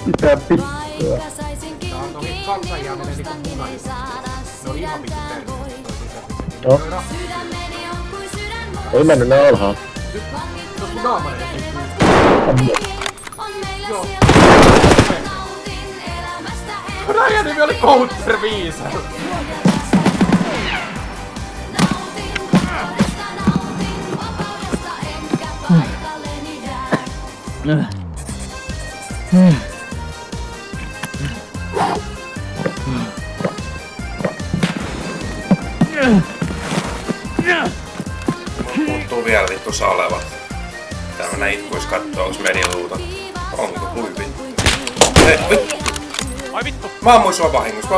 Mitä pitää? Tää on toki kaksajia menee niinku munajuttu. Ne oli ihan vittu terveet. No. Ei mennyt ne alhaan. Tos mun naama menee. Joo. Rajan nimi oli Counter 5. Puuttuu vielä vittu salevat. Tää mennä itkuis kattoo, onks mediluuta. Onko hyvin? Vittu! Ai vittu! Mä ammuin sua vahingossa,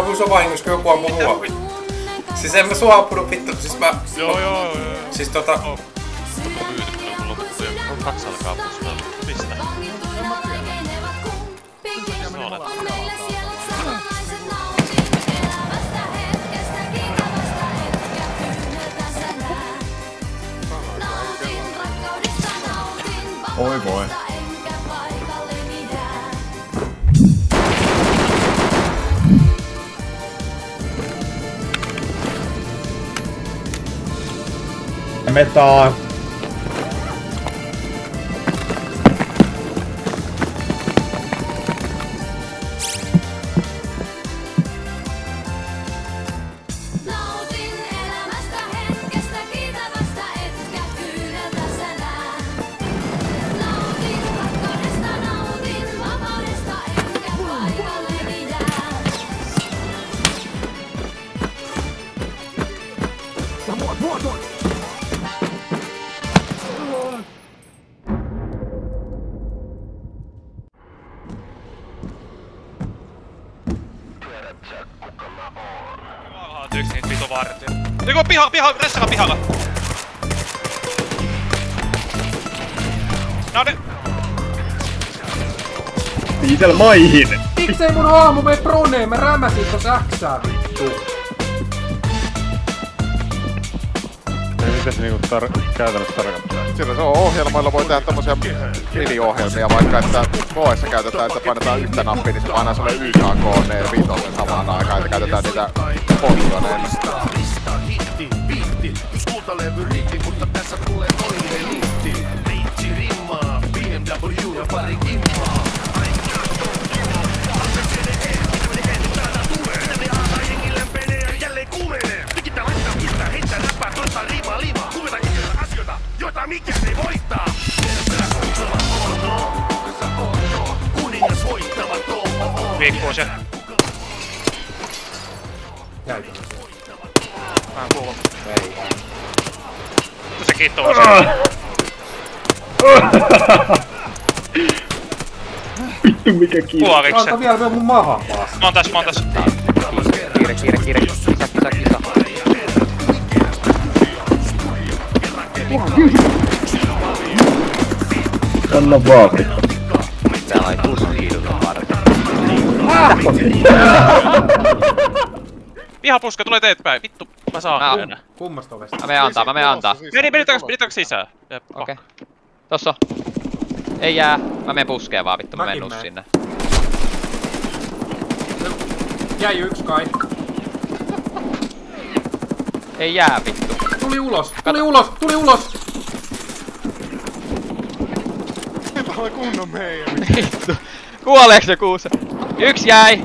kun joku ampui mua vittu. Siis en mä sua ampunut vittu, siis mä... Joo. Siis Tuppo myyty, kun on tullut jo 2 alkaa puskella. Mistä? Missä olet? Oi voi. Metaa. Yksi niitä vitu vartija. Joku piha, ressaka pihalla. Noniin. Diesel maihin! Miksei mun aamu mene proneen? Mä rämäsin tos Xää vittu. Mitä se niinku käytännössä tarkoittaa? Sillä se on ohjelmoilla, voi tehdä tommosia mini-ohjelmia, vaikka että KS käytetään, että painetaan yhtä nappia, niin se painaa sulle YKK, ne vitosen samaan aikaan, että käytetään niitä polioneilla. Kultalevy riitti, mutta tässä tulee toinen liitti. Riitsi rimmaa, BMW ja pari kimmaa. Jota mikään ei voittaa! Kuningas voittavat on. Viikkuu se. Käytännössä. Vähän kuuluu. Mutta se kiittoo sen. Vittu mikä kiinni. Puoliksen. Anta vielä mun mahan vaan. Mä oon tässä. Kiire. Kisa. Anna vaaki. Täällä ei kunnon hiiduta varten. Pihapuska tulee teet päin. Vittu, mä saan enää. Kummasta ovesta? Mä menen antaa. Meni takas sisään. Okei. Tossa. Ei jää. Mä menen puskeen vaan vittu, mä menen nus sinne. Jäi yks kai. Ei jää vittu. Tuli ulos! Tämä oli kunnon meijä. Vittu. Kuoleeks se kuuse? Yksi jäi.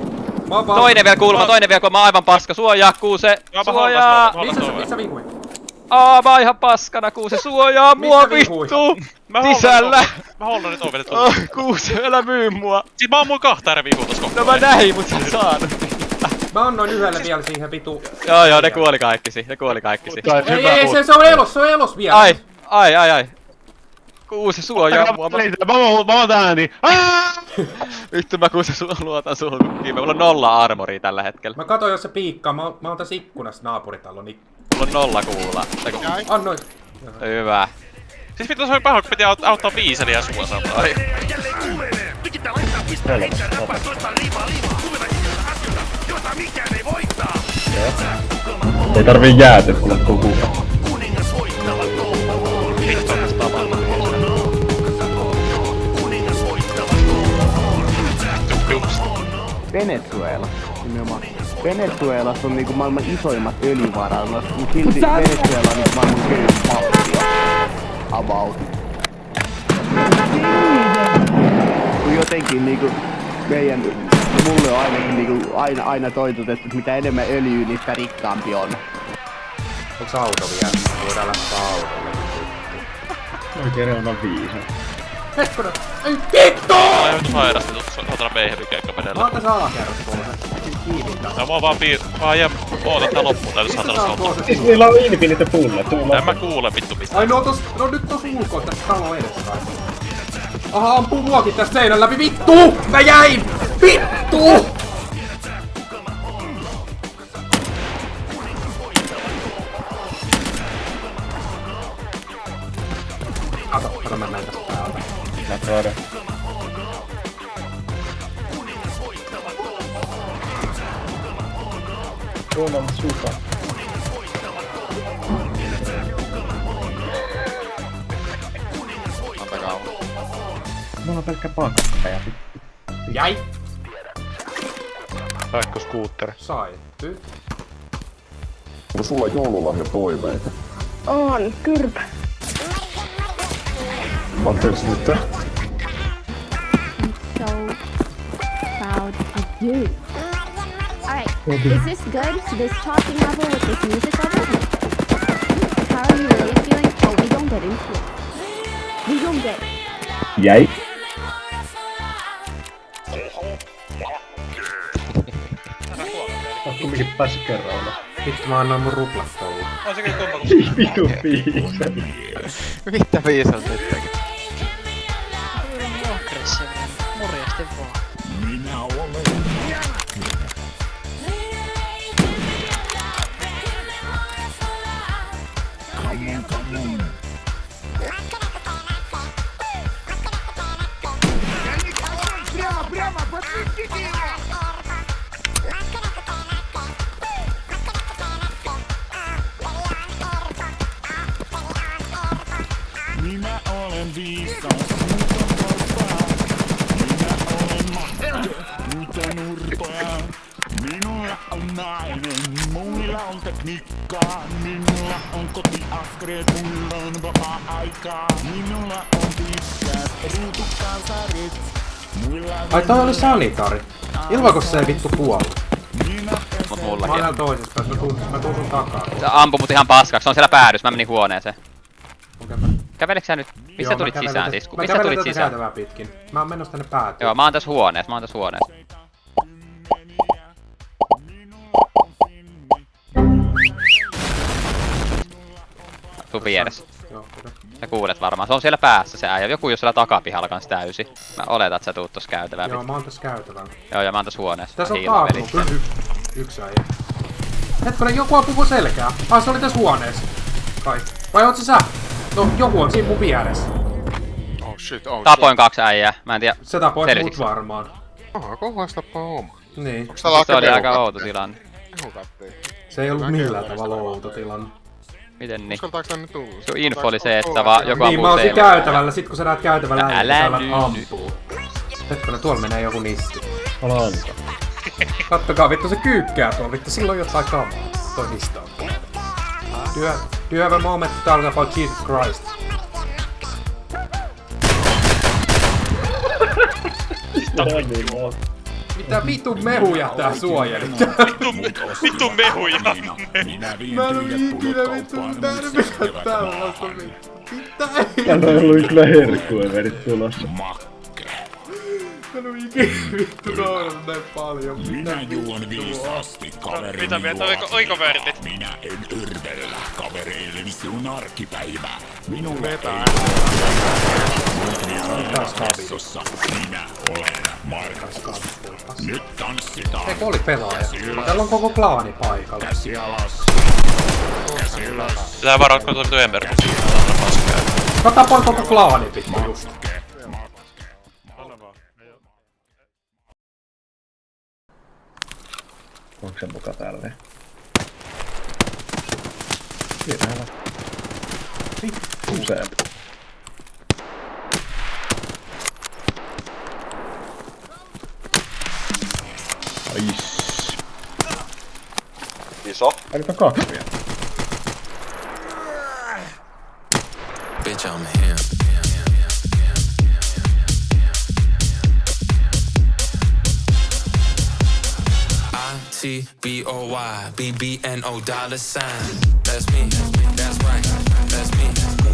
Toinen vielä kulma, mä oon aivan paska. Suojaa kuuse. Suojaa! Missä vinkuin? Mä oon ihan paskana, Kuuse suojaa mua Mistä vihui? vittu! Mä Sisällä! Mä hollan nyt ovelle Kuuse, älä myy mua! Siis mä oon mun kahta eri viikua tossa koko No mä näin, mut sä et saanut. Mä annoin yhdelle vielä siihen vitu... Joo, ne kuoli kaikkisi. Ei, se on elos vielä! Ai. Kuuse suojaa mua. Mä oon täällä niin. Vittu mä Kuuse luotan suhun. Mulla on 0 armoria tällä hetkellä. Mä katoin jos se piikkaa, mä oon tässä ikkunassa naapuritalon, niin... Mulla on 0 kuulaa. Annoin! Hyvä. Siis vittu se oli paha, kun piti auttaa viiseliä sua samaan. Ei tarvii jäätettä koko. Venezuela, nimenomaan. Venezuelassa on niinku maailman isoimmat öljyvarat, mutta silti Venezuela on niinku maailman köyhin valtio. About. Kun jotenkin niinku mulle on ainakin niinku aina toitotettu, että mitä enemmän öljyä, niin sitä rikkaampi on. Onks auto vielä? Voidaan lähteä autolle. Oikein on viisa. Hetkonen! Ei vittu! Mä joutu sairasti, saatana B-heavy-keikka Mä menellä. oon tässä alakerrassa tuolla. Kiinni taas. Ja mä oon vaan ootan tää loppuun, täytyy saatana stoppa. Siis niillä on infinite bullet. En mä kuule vittu mitään. Ai no nyt tos ulkoa tästä talon edessä kai. Aha, ampuu muakin tästä seinän läpi, vittu! Mä jäin! Vittu! Kato, mä menen tästä päältä. Mä saada. Tuolla on suka. Antakaa. Mulla on pelkkä pakka ja Jäi! Saikko skuutteri? Sai. onko sulla joululahjatoiveita? On, kyrpä. Anteeks nyt? So proud of you. Alright, is this good? This talking level with this music level? How are you really feeling? Oh, we don't get into it. We don't get Jäi. Oot kumminkin päässyt kerran olla. Vittu mä annoin mun ruplat tolla. On sekin kumma kun... Vitu viisa. Mitä viisas nyt teki? Morjesti vaan. Minä olen viisas, mutta nurpaa. Minulla on nainen, muilla on tekniikkaa. Minulla on kotiaskreet, mulla on vapaa-aikaa. Minulla on pitkät ruutukansarit. Ai toi oli sanitari. Ilmako se ei vittu kuollut? Mut Mä mullakin. oon täällä toisessa päässä, mä tuun sun takaa. Se ampui mut ihan paskaksi, se on siellä päädys, mä menin huoneeseen. Okei, Käveliks sä nyt? Mistä Joo, tulit mä kävelen sisään tätä- siis? Mä Mistä kävelen tulit tätä sisään? käytävää pitkin. Mä oon menossa tänne päätyyn. Joo, mä oon tässä huoneessa, Tuu vieressä. Joo, okei. Sä kuulet varmaan, se on siellä päässä se äijä. Joku jos siellä takapihalla kans täysi. Mä oletan, että sä tuut tossa käytävää Joo, pitkin. mä oon tässä käytävällä. Joo, ja mä oon tässä huoneessa. Tässä on Hiilaveli. kaatunut kyllä yksi äijä. Hetkonen, joku ampui mun selkää. Ai, se oli tässä huoneessa. Kai. Vai oot sä? No, joku on siinä mun vieressä. Oh shit, oh Tapoin 2 äijää, mä en tiedä. Se tapoi Selvisikö mut se? varmaan. Oha, kohdais tappaa oma. Niin. Onks täällä Se oli aika mehu outo katteen? tilanne. Mehu katteen. Se ei ollut millään tavalla outo tilanne. Miten niin? Uskaltaaks tänne tulla? Sun info oli se, että vaan joku Niin, mä ampuu oon siinä selkään. käytävällä. Sit kun sä näet käytävällä No, äijä, älä sä alat nyt. ampuu. Hetkonen, tuolla menee joku nisti. Alanka. Kattokaa, vittu se kyykkää tuolla. Vittu, silloin jotain kamaa. Toi niistä on. Do you have a moment to talk about Jesus Christ? Mitä vitun mehuja tää suojeli? Vittu mehuja! Mä en oo ikinä vittu nähnyt tällaista vittu. Mitä ei? Täällä on ollut kyllä herkkueverit tulossa. Mä en oo ikinä vittu noudannut näin paljon. Minä juon viisaasti kaverini Mitä mieltä oikovertit? Minä en yrvellä kavereilleni sinun arkipäivää. Minun Vetää. messossa minä olen Markus. Nyt tanssitaan. Eikö oli pelaaja? Täällä on koko klaani paikalla. Käsi alas. Käsi alas. Pitää varoa, kun on Työnberg. Mä tapoin koko klaani vittu just. Onko se muka täällä vielä? Täällä. Useampi. Ais. Iso. Aika 2 vielä. Bitch, I'm him. I-T-B-O-Y, B-B-N-O $sign. That's me, that's right, that's me,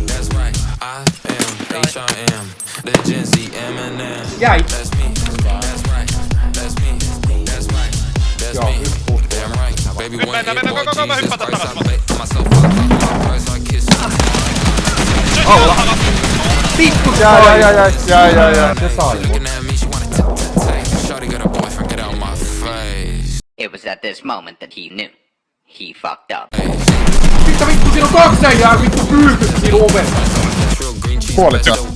that's right. I am H-I-M, the Gen Z Eminem. Jäi! That's me, that's right, that's me, that's right, that's me. Damn right, baby, one hit boy, Jesus Christ, I bet myself up, Christ, I kiss Vittu se Jää. Se sai mut. looking at me, she wanna take. Shorty got a boyfriend, get out my face. It was at this moment that he knew. He fucked up. Mitä vittu, siinä on 2 äijää vittu pyyhkyssä siinä ovessa. Puolit jo.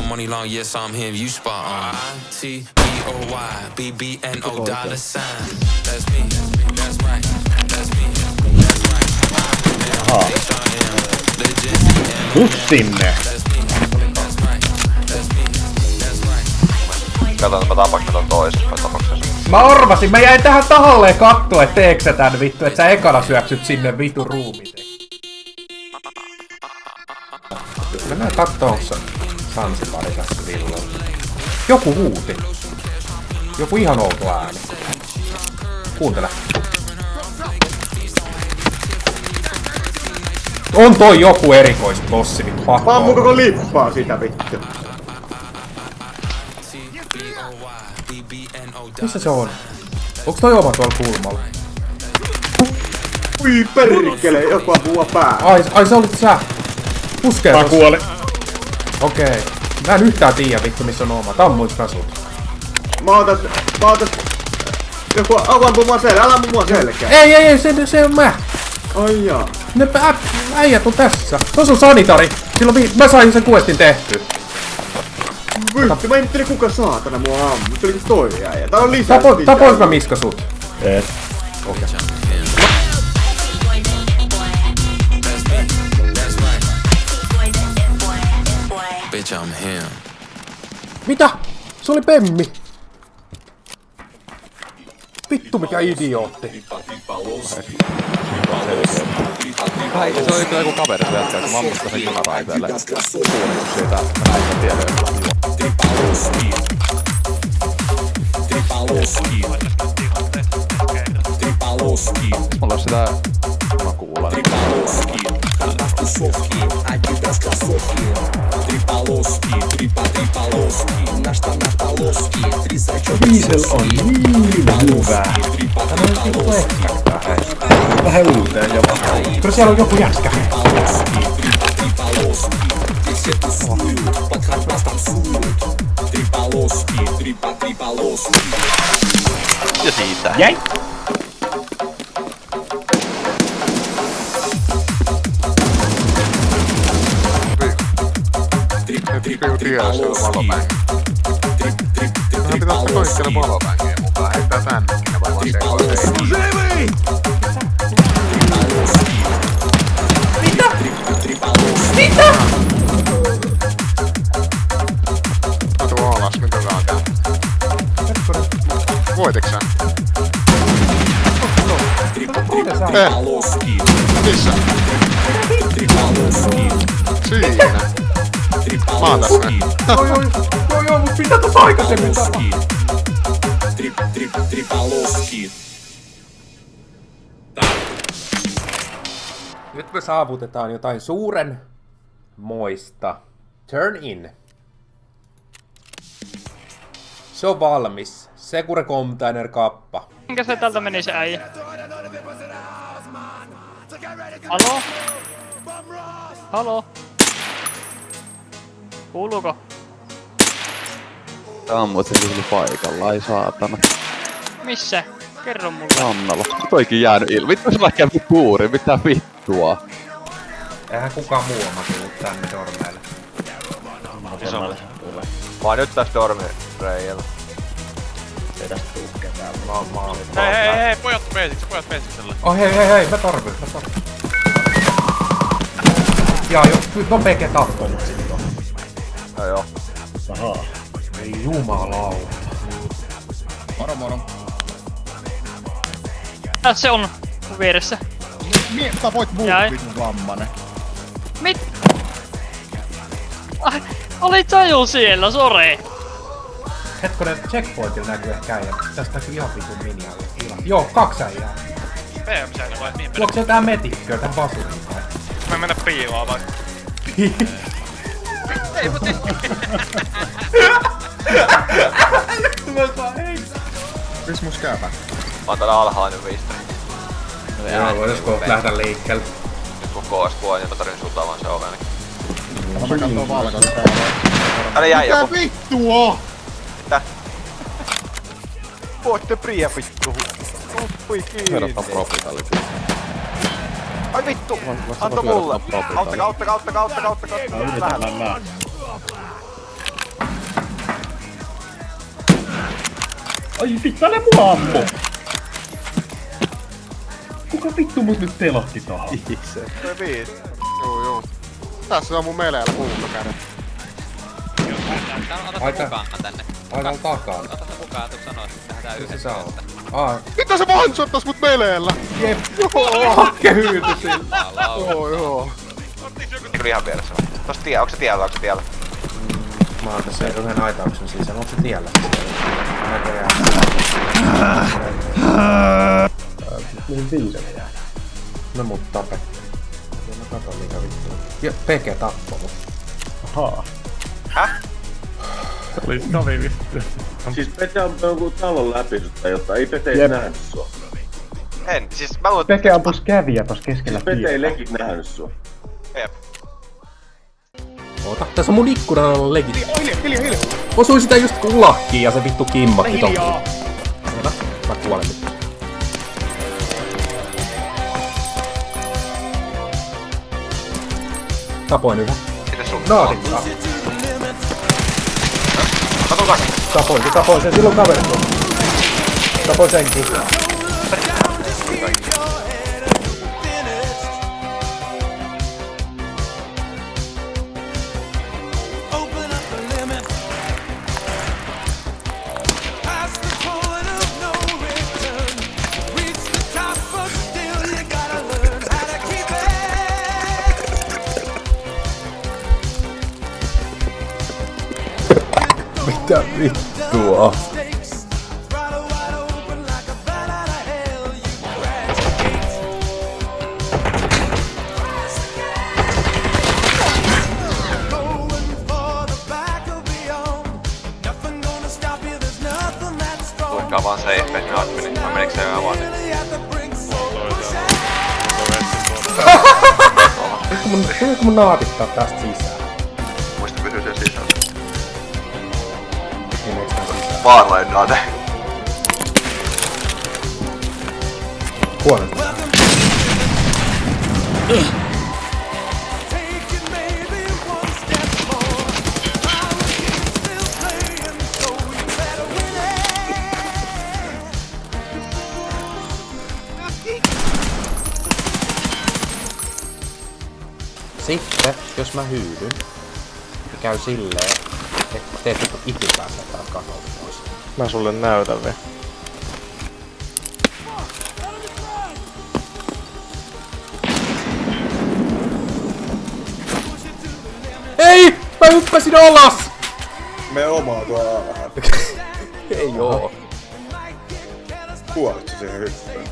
Money long, yes, I'm him, you spot on. I-T-B-O-Y, B-B-N-O $sign. That's me, that's right, that's me, that's right. H-I-M, legit, Tus sinne! Katsotaan, mä tapakin ton toisen tapauksessa. Mä arvasin, mä jäin tähän tahalleen kattoo, et teekö sä tän vittu, et sä ekana syöksyt sinne vittu ruumiiseen. Mennään kattoo, onko Sansipari tässä villolla. Joku huuti. Joku ihan outo ääni. Kuuntele. On toi joku erikoisbossi vittu pakko. Ammu koko lippaa sitä vittu. Missä se on? Onks toi oma tuolla kulmalla? Ui perkele, joku ampuu pää. Ai se olit sä. Puskee Mä kuolin. Okei. Mä en yhtään tiedä vittu missä on oma. Tammuis mä sut. Mä otas... Joku ampuu mua selkä, älä ampuu mua selkää. Ei, se on mä. Ai jaa. Ne äijät on tässä. Tos on sanitari. Silloin mä sain sen questin tehtyä. Vittu, mä en tiedä kuka saatana mua ammu. Se oli toi äijä. Tää on lisää. Tapois mä Miska sut? Et. Okei. Bitch, I'm him. Mitä? Se oli Pemmi. Vittu mikä idiootti. Kai se oli kyllä joku kaveri jätkä, kun mä ammusta sen junaraiteelle. Kuulin siitä, mä näin sen tiedon. Mulla on sitä... Mä kuulen. Diesel on niin hyvä. Tämä on niinku ehkä vähän uuteen ja vähän. Kyllä siellä on joku jätkä. Ja siitä. Jäi! Kyllä tiedä siellä valopäin. Mehän pitää ottaa koikkele valopäinkin mukaan. Heittää tännekin ne vaan sekoiseen. Mitä? Mä tuun alas, mitä tää on käynyt? Voitiks sä? Missä? Siinä. Mä oon tässä. Joo, mut mitä tossa aikaisemmin tapahtui? Nyt me saavutetaan jotain suuren moista. Turn in. Se on valmis. Secure Container kappa. Minkä se täältä meni se äijä? Halo? Halo? Kuuluuko? Tää on muuten juhli paikalla, ai saatana. Missä? Kerro mulle. Jannalla. Toikin jäänyt ilmi. Vittu se vaikka kävi kuuri, mitä vittua? Eihän kukaan muu on tullut tänne dormeille. Mä oon nyt tässä dormireijällä. Hei, pojat peesiksellä. Oh hei, mä tarvitsen. Jaa, kyllä no peke tappoi mut sit on. Joo. Ahaa. Ei jumalauta. Moro. Tässä se on vieressä. Sä voit muu vitun vammanen. Mit? Ai, olit sä jo siellä, sore. Hetkonen, checkpointilla näkyy ehkä äijä. Tästä näkyy ihan vitun minialle. Joo, 2 äijää. PM-säännö vai mihin Tuoks se tää metikköä, tän basuriin kai? me mennä piiloon vai? Ei mut Miss mus käypä? Mä oon täällä alhaalla nyt 5. Joo, voitaisko lähdä liikkeelle? Nyt kun KS kuoli, niin mä tarvitsen sutamaan se oven. Mä kattoo valkoista. Tänne jäi joku. Mitä vittua? Mitä? Voitte priä vittu. Uppui kiinni. Verrataan profitalitiin. Ai vittu! Anto mulle! Auttakaa! Yritetään nää. Ai vittu, älä mua ammo! Kuka vittu mut nyt telotti tohon? Se 5. Juu. Tässä on mun meleellä huutokäden. Ota mukaan tänne. Aivan takaa. Ota se mukaan, tuu sanoa, että tehdään yhdessä. Mitä se one-shottas mut meleellä? Jep. Hakke hyyty sillä. Joo. Kyllä ihan vieressä. Tossa tie, onko se tiellä? Mä oon tässä yhden aitauksen sisään. Onko se tiellä? Näköjään. Mihin viiselle jää? No mut tapettiin. Mä katon mikä vittu. Ja Peke tappoi mut. Ahaa. Häh? Oli skavi vittu. Siis Pete on jonkun talon läpi sutta, jotta ei Pete ei nähnyt sua. En, siis mä luulen... Peke ampus käviä tos keskellä Pete ei tietä. legit nähnyt sua. Jep. Oota, tässä on mun ikkunalla on legit. Hiljaa. Osui sitä just kulakkiin ja se vittu kimmatti tohon. Oota, mä kuolen nyt. Tapoin yhden. Mites sun? Naatikkaa. Kato takas! Tapoin sen, silloin kaveri. Tapoin senkin. Mitä vittua? Kuinka vaan se effe admini? Vai menikö se jo avaan nyt? Voinko mun naatikkaa tästä sisään? Muista pysyä sen sisällä. Meneekö tää sisään? Vaarlain naate. Kuolen. Sitten, jos mä hyydyn, niin käy silleen, että teet joku ikipäässä tää katolta pois. Mä sulle näytän vielä. Mä hyppäsin alas! Me omaa tuolla alhaalla. Ei oo. Kuolitko siihen hyppään?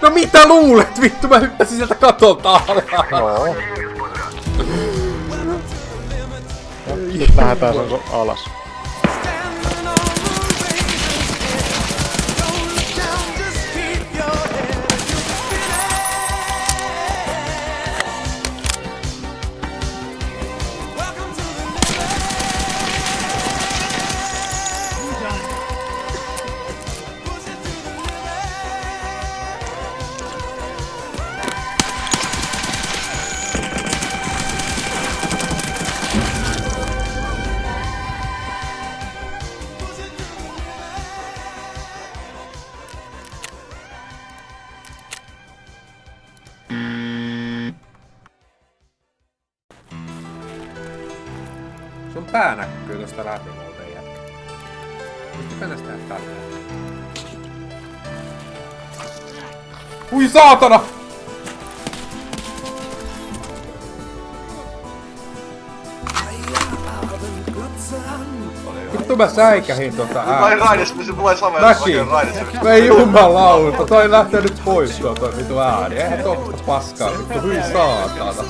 No mitä luulet? Vittu mä hyppäsin sieltä katolta alas. Joo. Nyt lähdetään sen alas. Sun pää näkyy tosta läpi muuten jätkä. Mistä näistä tehdä tälleen? Ui saatana! Vittu mä säikähin tuota äänestä. Raides, se tulee samalla Näki! Ei jumalauta, toi lähtee nyt pois tuota vitu ääni. Eihän tosta paskaa, vittu hyi saatana.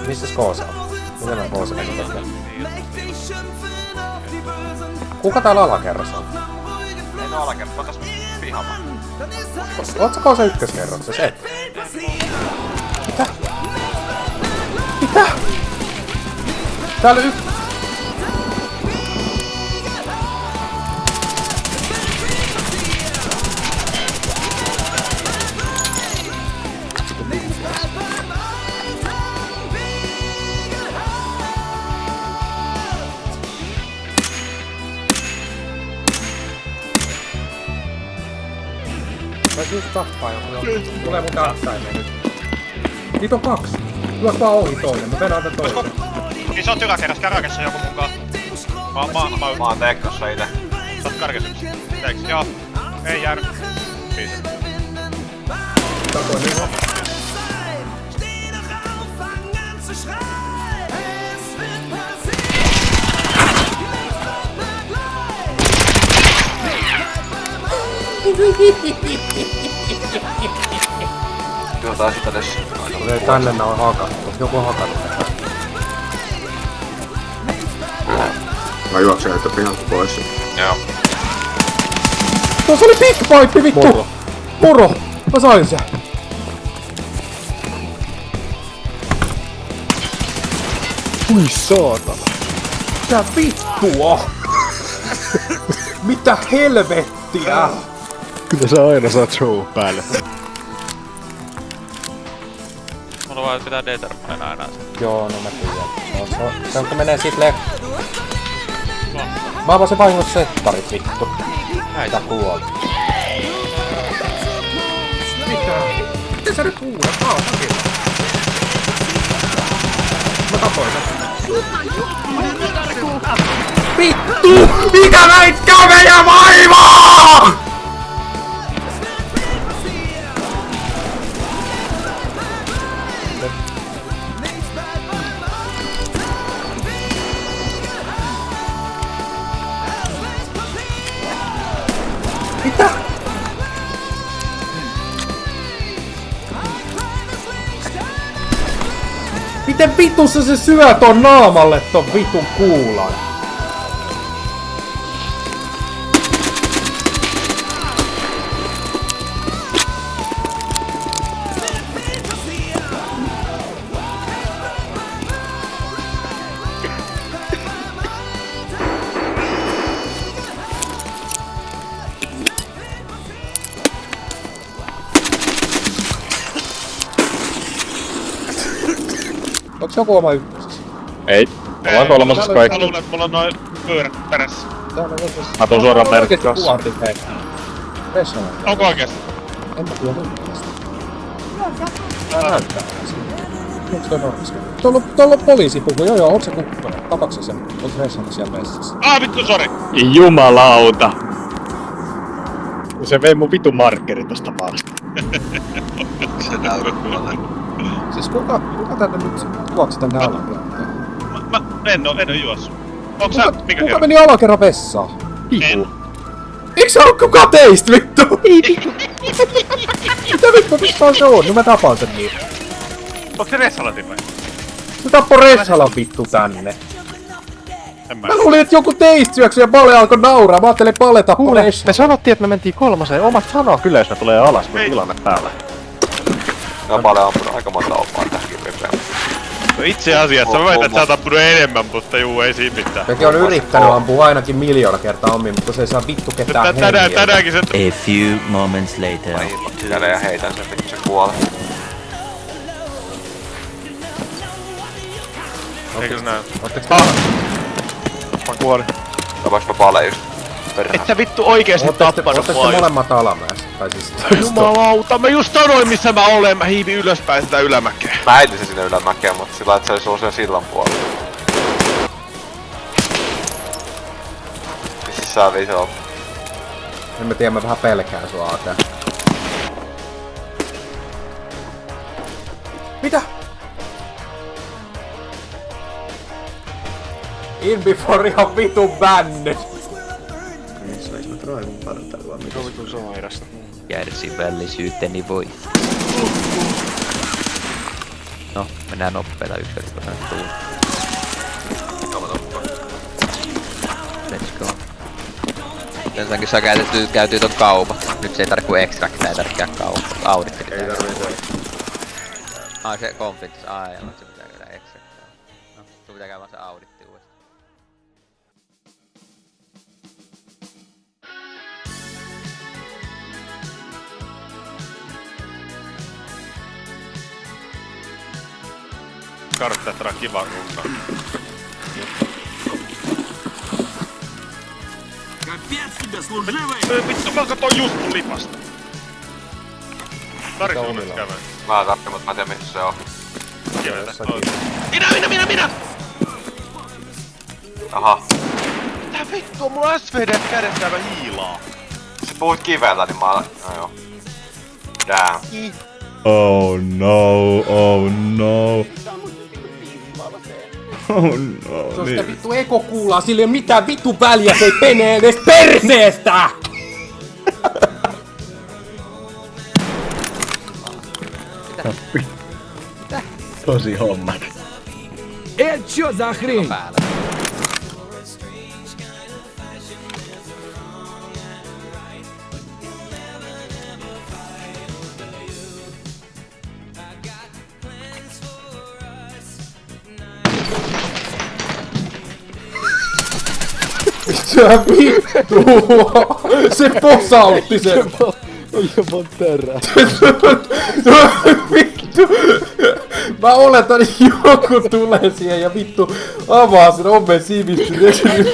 Missäs Koosa on? Miten mä Koosa tekee? Kuka täällä alakerrassa on? Ei no alakerrassa, on tässä pihalla. Oot sä Koosa ykköskerroksessa? Et. Mitä? Mitä? Täällä Mä just tappaa joku. Tulee mun tähtäimeen nyt. Niitä on 2. Juos vaan ohi toinen. Mä venään tän toisen. Niin sä oot yläkerras, käräkessä joku mukaan. Mä oon teekkossa ite. Sä oot karkessa yksi. Teiks? Joo. Ei jääny. Biisi. Takoin niin. Kyllä tää sitä tässä. Ei tänne nää on hakattu. Joku on hakannut tätä. Mä juoksen heitä pihalta pois. Joo. Tuossa oli big pipe vittu! Moro! Mä sain sen! Ui saatana! Mitä vittua? Mitä helvettiä? Kyllä sä aina saat show päälle. Mulla vaan pitää determina enää sen. Joo, no mä tiedän. Se on kun menee sit Mä avasin vahingossa settarit vittu. Näitä kuolta. Mitä? Miten sä nyt kuulet? Mä oon sakilla. Mä tapoin sen. Vittu! Mikä näit kävejä vaivaa?! Mitä? Miten vitussa se syö ton naamalle ton vitun kuulan? Onks joku oma ykkösessä? Ei. Ollaan kolmosessa kaikki. Mä luulen, että mulla on noin pyörät perässä. Mä tuun suoraan perkkiin. Onko oikeesti? En mä tiedä oikeesti. Tää näyttää onks toi normiski? Tuolla on poliisipuku, joo, onks se kukkonen? Tapaksa sen? Onks Hessankin siellä messissä? Vittu, sori! Jumalauta! Se vei mun vitun markkeri tosta maasta. Se näyttää. Siis kuka tänne nyt juoksi tänne alakertaan? Mä en oo juossut. Onks sä mikä Kuka meni alakerran vessaan? En. Eiks se oo kuka teistä vittu? Mitä vittu, missä se on? No mä tapaan sen niin. Onks se Ressalatin vai? Se tappoi Ressalan vittu tänne. Mä Mä luulin, että joku teistä syöksy ja Pale alkoi nauraa. Mä ajattelin Pale tappoi Ressalan. Me sanottiin, että me mentiin 3. Omat sanoo kyllä, jos ne tulee alas, kun tilanne päällä. No mä olen ampunut aika monta omaa tähänkin repeen. No itse asiassa mä väitän, että sä oot ampunut enemmän, mutta juu, ei siinä mitään. Jokin on yrittänyt ampua ainakin 1 000 000 kertaa ommiin, mutta se ei saa vittu ketään hengiä. Tänäänkin se... A few moments later. Mä hiipan sisälle ja heitän sen, vittu se kuolee. Eikö se näy? Ootteks te? Mä kuolin. Tapas mä Pale just. Et sä vittu oikeesti tappanut Ootteks te molemmat alamäessä? Tai siis... Jumalauta, mä just sanoin missä mä olen, mä hiivin ylöspäin sitä ylämäkeä. Mä heitin sen sinne ylämäkeen, mutta sillä et se olisi ollut sen sillan puolella. Missä sä vii se on? En mä tiedä, mä vähän pelkään sua AK. Mitä? In before ihan vitun bännit. Kärsivällisyyteni voi. No, mennään nopeeta 1 verkko tänne tuun. Let's go. Ensinnäkin saa käytyy ton kaupan. Nyt se ei tarvi kuin extractaa, ei tarvi käydä kaupan. Auditti pitää. Ei tarvii. Ai se konfliktis, aivan se pitää käydä extractaa. No, sun pitää käydä vaan se auditti uudestaan. Karttetra kiva runna. Vittu, mä katoin just mun lipasta. Tarvitsen mun nyt käymään. Mä en tarvitse, mutta mä en tiedä missä se on. Kieltä. Minä! Aha. Tää vittu on mulla SVD kädessä aivan hiilaa. Sä puhuit kivellä, niin mä olen... No joo. Damn. Oh no, oh no. Oh no, Se on sitä vittu ekokuulaa, sillä ei oo mitään vittu väliä, se ei menee edes perseestä! Tosi hommat. Чё за хрень? Mitä vittu? Se posautti sen! Jopa terää. Vittu! Mä oletan, että joku tulee siihen ja vittu avaa sen oven sivistyy ja se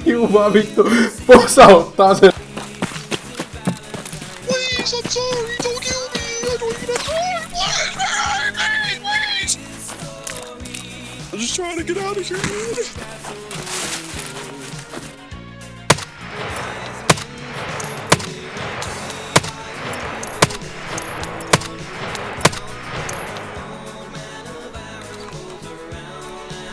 viumaa vittu posauttaa sen. Please, I'm sorry, don't kill me. I don't even have please. I'm just trying to get out of here.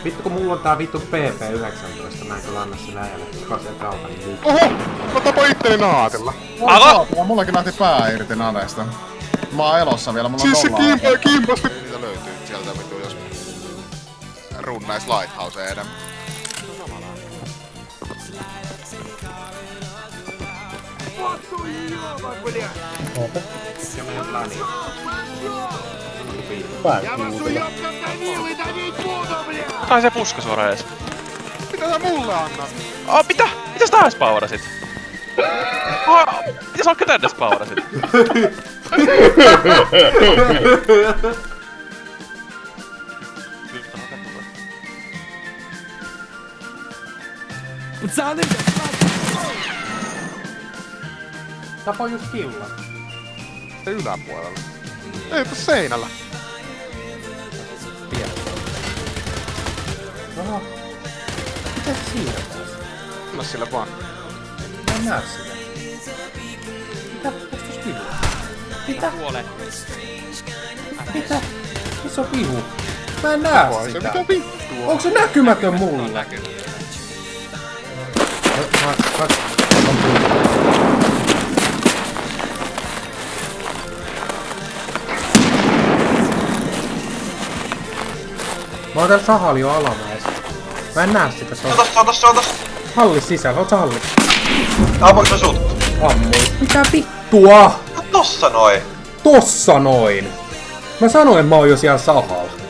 Vittu kun mulla on tää vittu PP19, mä en kyllä anna sillä äijälle kaseen kaupan niin liikaa. Oho! Mä tapoin itteni naatilla. Ala! Mullakin lähti pää irti nadeesta. Mä oon elossa vielä, mulla on Siis se dollaa. kimpas! Niitä löytyy sieltä vittu jos runnais Lighthouseen enemmän. Ja meidän plani. Tai se puska suoraan ees. Mitä sä mulle annat? Mitä? Mitä sä taas powerasit? Mitä sä ootko tänne powerasit? Пацаны, Tapo just killa. Se yläpuolella. Ei, tossa seinällä. Oho. Mitä se siinä taas? Anna sille vaan. Mä en näe sitä. Mitä? Kuole. Mitä? Missä on vihu? Mä en näe sitä. Mitä vittua? Onko se näkymätön mulle? Mä oon täällä sahali jo alamäessä. Mä en näe sitä. Se on tossa. Hallis sisällä, oot sä hallis? Ammuinko sä sut? Ammuin. Mitä vittua? Tossa noin. Tossa noin! Mä sanoin, että mä oon jo siellä sahalla.